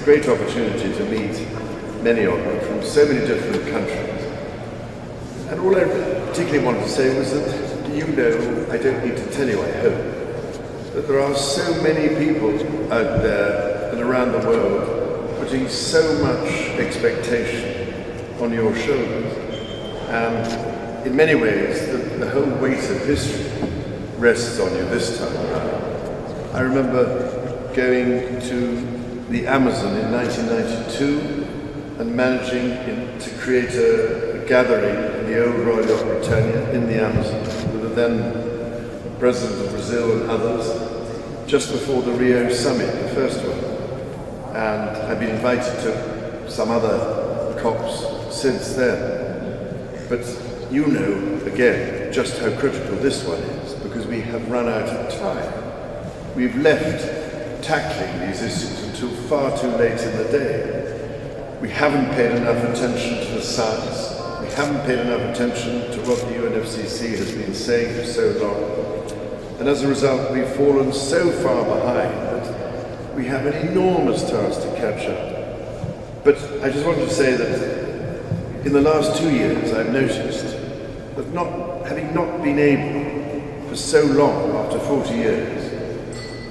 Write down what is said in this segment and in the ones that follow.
great opportunity to meet many of them from so many different countries. And all I particularly wanted to say was that you know, I don't need to tell you, I hope, that there are so many people out there and around the world putting so much expectation on your shoulders. And in many ways, the whole weight of history rests on you this time around. I remember going to the Amazon in 1992 and managing to create a gathering in the old Royal Britannia in the Amazon with the then President of Brazil and others, just before the Rio summit, the first one. And I've been invited to some other COPs since then. But you know, again, just how critical this one is, because we have run out of time. We've left tackling these issues until far too late in the day. We haven't paid enough attention to the science. We haven't paid enough attention to what the UNFCCC has been saying for so long. And as a result, we've fallen so far behind that we have an enormous task to catch up. But I just wanted to say that in the last 2 years, I've noticed that having not been able for so long, after 40 years,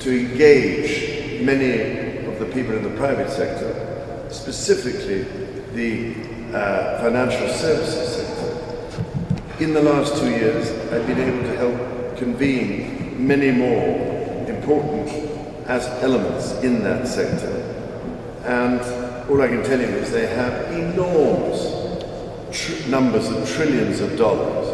to engage many of the people in the private sector, specifically the financial services sector. In the last 2 years, I've been able to help convene many more important elements in that sector. And all I can tell you is they have enormous numbers of trillions of dollars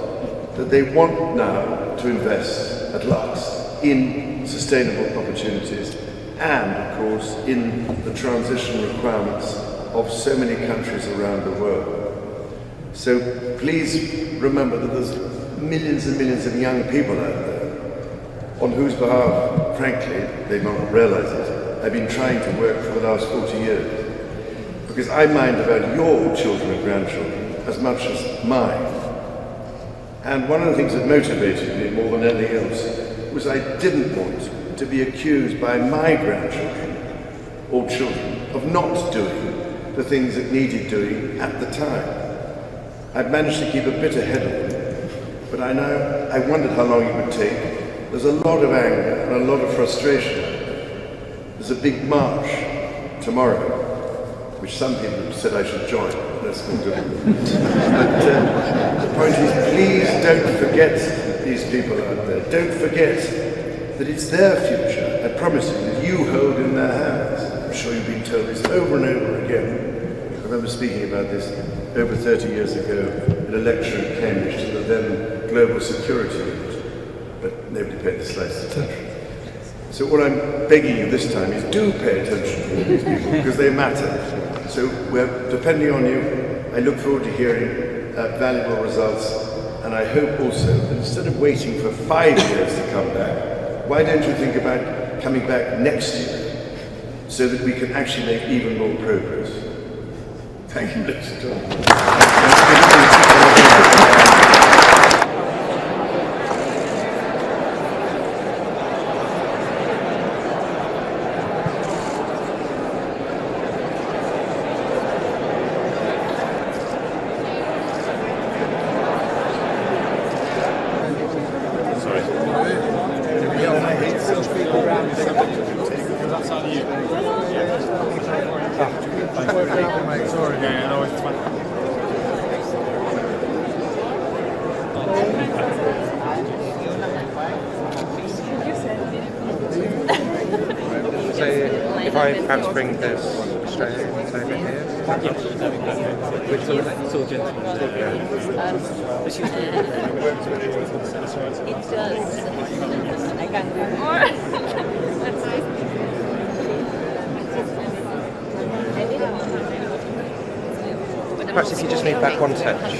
that they want now to invest at last in sustainable opportunities and, of course, in the transition requirements of so many countries around the world. So please remember that there's millions and millions of young people out there on whose behalf, frankly, they might not realize it, I've been trying to work for the last 40 years. Because I mind about your children and grandchildren as much as mine. And one of the things that motivated me more than anything else was I didn't want to be accused by my grandchildren or children of not doing the things that needed doing at the time. I've managed to keep a bit ahead of them, but I wondered how long it would take. There's a lot of anger and a lot of frustration. There's a big march tomorrow, which some people said I should join. That's not good. But the point is, please don't forget these people out there. Don't forget that it's their future, I promise you, that you hold in their hands. I'm sure you've been told this over and over again. I remember speaking about this over 30 years ago in a lecture in Cambridge to the then Global Security Unit, but nobody paid the slightest attention. So what I'm begging you this time is do pay attention to all these people, because they matter. So we're depending on you. I look forward to hearing valuable results, and I hope also that instead of waiting for 5 years to come back, why don't you think about coming back next year so that we can actually make even more progress? Thank you, ladies and gentlemen. If I perhaps bring this Australian over here. It's all gentlemen. It does. I can do more. Perhaps if you just move back one touch.